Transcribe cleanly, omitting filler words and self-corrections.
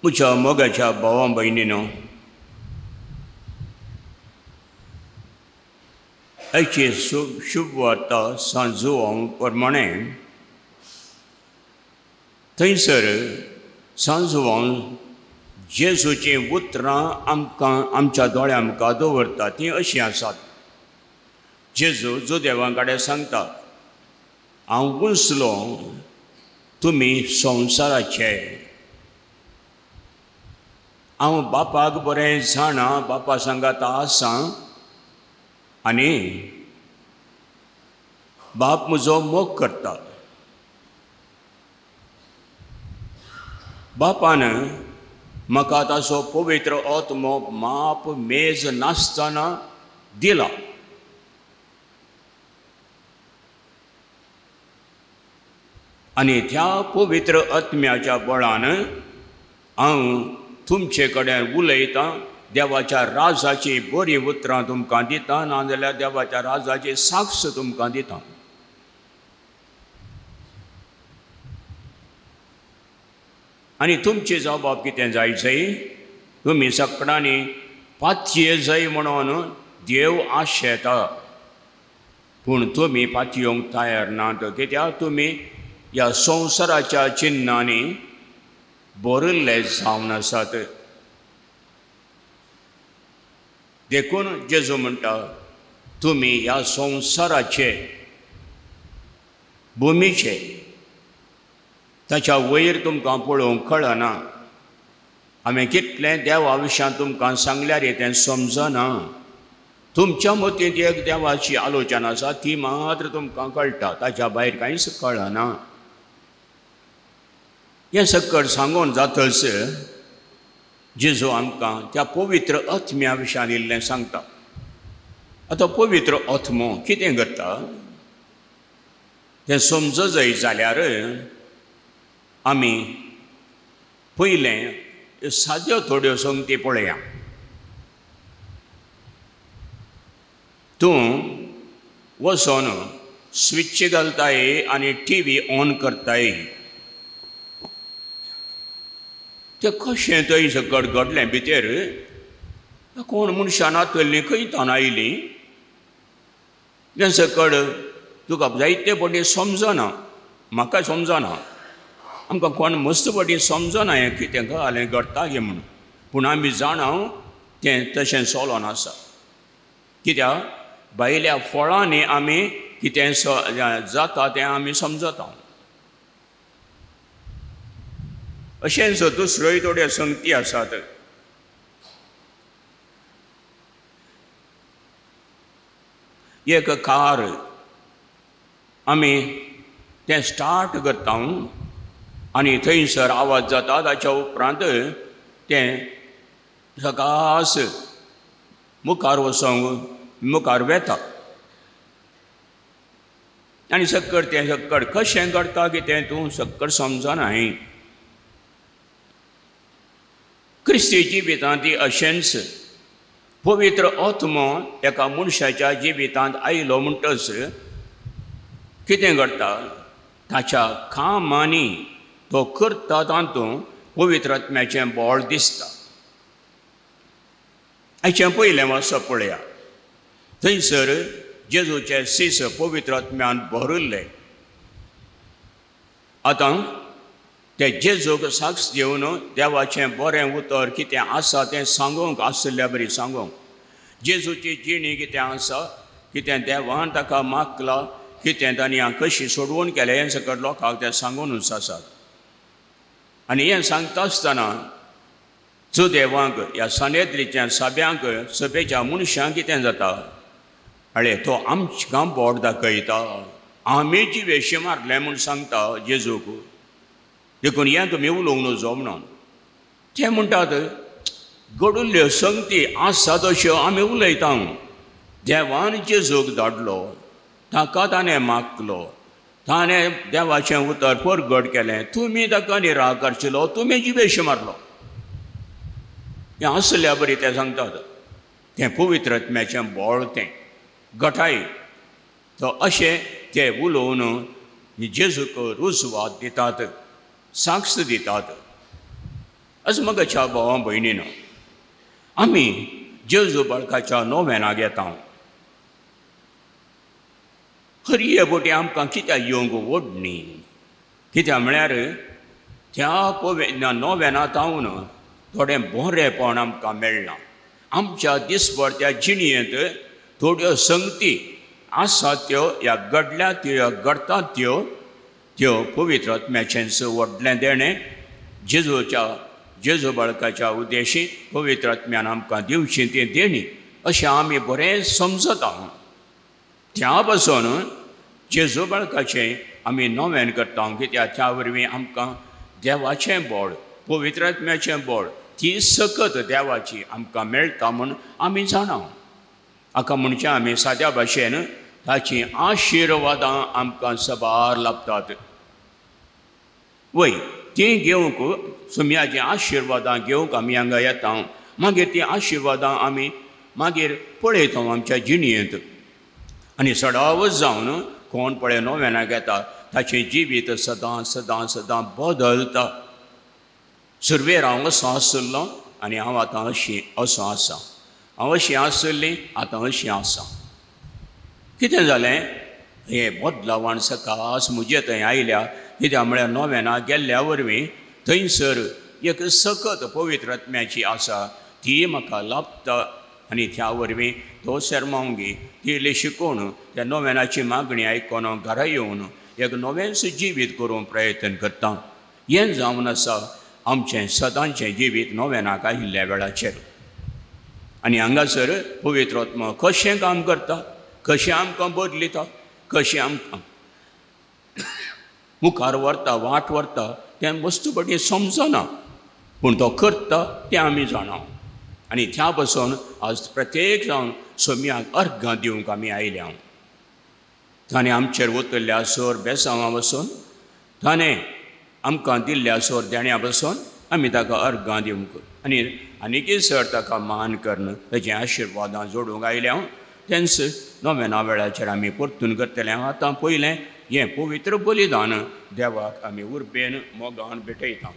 म्हज्या मोगाच्या भावा भयणीनो, आयची शुभ वार्ता सांजुवांक प्रमाणे थंयसर सांजुवांक जेजूचीं उतरां आमच्या दोळ्यां मुखार दवरता तीं अशीं आसात. जेजू देवा कडेन सांगता, हांव गुंसलो, तुमी संवसाराचे. हांव बापाक बरें जाणा, बापा सांगाता आसा, आनी बाप म्हजो मोग करता. बापान म्हाका ताचो पवित्र आत्मो माप मेज नासतना दिला. आनी त्या पवित्र आत्म्याच्या बळान हांव तुमचे कडेन उलयतां, देवाच्या राजाची बरी उतरां तुमकां दिता, नाजाल्यार देवाच्या राजाची साक्ष तुमकां दिता. आनी तुमची जबाब कितें जायचें? तुमी सकाळांनी पातये जाय म्हणून देव आशेता, पूण तुमी पातयोंक तयार नात. कित्याक तुमी ह्या संवसाराच्या चिन्नांनी बरयल्ले जावन आसात. देखून जेजू म्हणटा, तुमी ह्या संवसाराचे, भुमीचे, ताच्या वयर तुमकां पळोवंक कळना. हांवें कितलें देवा विशयां तुमकां सांगल्यार तें समजना. तुमच्या मतींत एक देवाची आलोचना आसा, ती मात्र तुमकां कळटा, ताच्या भायर कांयच कळना. हें सकट सांगून जातच जेजू आमकां त्या पवित्र आत्म्या विशयान इल्लें सांगता. आतां पवित्र आत्मो कितें करता तें समज जाय जाल्यार आमी पयलें साद्यो थोड्यो संगती पळया. तूं वचोन स्विच घालताय आनी टीव्ही ऑन करताय. तें कशें थंय सकट घडलें भितर? कोण मनशां नातल्लीं खंय तान आयलीं? तें सकट तुका जायते फावटी समजना, म्हाका समजना, आमकां कोण मस्त फावटी समजना हें कितें जालें घडटा गे म्हणून. पूण आमी जाणाव तें तशें चलोन आसा. कित्याक भायल्या फळांनी आमी कितें जाता तें आमी समजता. अशेंच दुसऱ्योय थोड्यो संगती आसात. एक कार आमी तें स्टार्ट करता आनी थंयसर आवाज जाता, ताच्या उपरांत तें सकास मुखार वचोंक मुखार वेता. आनी सकट तें सकट कशें घडटा कितें तूं सकट समजनाय. क्रिस्ती जिवितांत अशेंच पवित्र आत्मो एका मनशाच्या जिवितांत आयलो म्हणटच कितें घडटा? ताच्या कामांनी तो करता तातूंत पवित्र आत्म्याचें बळ दिसता. हाचें पयलें वर्स पळया. थंयसर जेजूचे सीस पवित्र आत्म्यान भरिल्ले. आतां ते जेजूक साक्ष दिवन देवाचें बरें उतर कितें आसा तें सांगूंक आसल्या बरी सांगूंक. जेजूची जिणी कितें आसा, कितें देवान ताका मागलां, कितें तांणी कशी सोडवून केलें हें सकट लोकांक तें सांगूनच आसात. आनी हें सांगता आसतना देवांक ह्या सानेद्रीच्या सभेच्या मनशांक कितें जाता? अळे तो आमकां बोट दाखयता, आमी जी वेशी मारले म्हूण सांगता जेजूक. देखून हें तुमी उलोवंक नजो म्हणून. ते म्हणटात घडुल्ल्यो संगती आसा तश्यो आमी उलयता. देवान जेजूक धाडलो, ताका ताणें मागलो, ताणें देवाचें उतर परगट केलें, तुमी ताका निराकारशिलो, तुमी जी वेशी मारलो. हें आसल्या बरी तें सांगतात. तें पवित्र आत्म्याचें बळ तें घटाय. तो अशें ते उलोवन जेजूक रुजवात दितात, साक्ष दितात. अजमगाच्या भावा भयणीनो, आमी जेजू बाळकाच्या नोवेनाक येता. हरये बोटी आमकां कित्याक येवंक ओडनी? कित्याक म्हळ्यार त्या नोवेनांत हांवन थोडें बरेंपण आमकां मेळना. आमच्या दिसभर त्या जिणयेंत थोड्यो संगती आसात त्यो, ह्या घडल्यात त्यो, ह्या घडटात त्यो पवित्र आत्म्याचें व्हडलें देणें जेजू बाळकाच्या उद्देशी पवित्र आत्म्यान आमकां दिवची ती देणी अशें आमी बरें समजता. त्या पासून जेजू बाळकाचें आमी नोवेन करता. कित्याक त्या वरवीं आमकां देवाचें बळ, पवित्र आत्म्याचें बळ, ती सकत देवाची आमकां मेळटा म्हूण आमी जाणा. हाका म्हणचे आमी साद्या भाशेन ताची आशिर्वादां आमकां सबार लाभतात. वय ती घेवंक, सुमयाची आशिर्वादां घेवंक आमी हांगा येता. मागीर ती आशिर्वादां आमी मागीर पळयता आमच्या जिणयेंत. आनी सडावच जावन कोण पळय नोवेनाक येता ताचें जिवीत सदां सदां सदां बदलता. सुरवेर हांव असो आसलो आनी हांव आतां असो आसा. हांव अशी आसली, आतां अशी आसा. कितें जालें? हे बदलावण सकास म्हजे थंय आयल्या. कित्याक म्हळ्यार नोवेनाक गेल्ल्या वरवीं थंयसर एक सकत पवित्र आत्म्याची आसा, ती म्हाका लाभता. आनी त्या वरवीं तो सेर्मांगी ती इल्ली शिकून त्या नोवेनाची मागणी आयकून घरा येवन एक नवेंच जिवीत करूंक प्रयत्न करता. हें जावन आसा आमचें सदांचें जिवीत नोवेनाक आयिल्ल्या वेळाचेर. आनी हांगासर पवित्र आत्मा कशें काम करता, कशें आमकां बदलिता, कशें आमकां मुखार व्हरता, वाट व्हरता, तें वस्तुपटी समजना, पूण तो करता तें आमी जाणा. आनी त्या पासून आज प्रत्येक जावन सोम्याक अर्घां दिवंक आमी आयल्या. ताणें आमचेर उतरल्या सोर बेसांवां बसून, ताणें आमकां दिल्ल्या सोर देण्या बसून आमी ताका अर्घां दिवंक आनी आनीकय सर ताका मान करन ताचें आशिर्वादां जोडूंक आयल्या. तेंच नोवेना वेळाचेर आमी परतून करतले. आतां पयलें हें पवित्र बलिदान देवाक आमी उर्बेन मोगान भेटयता.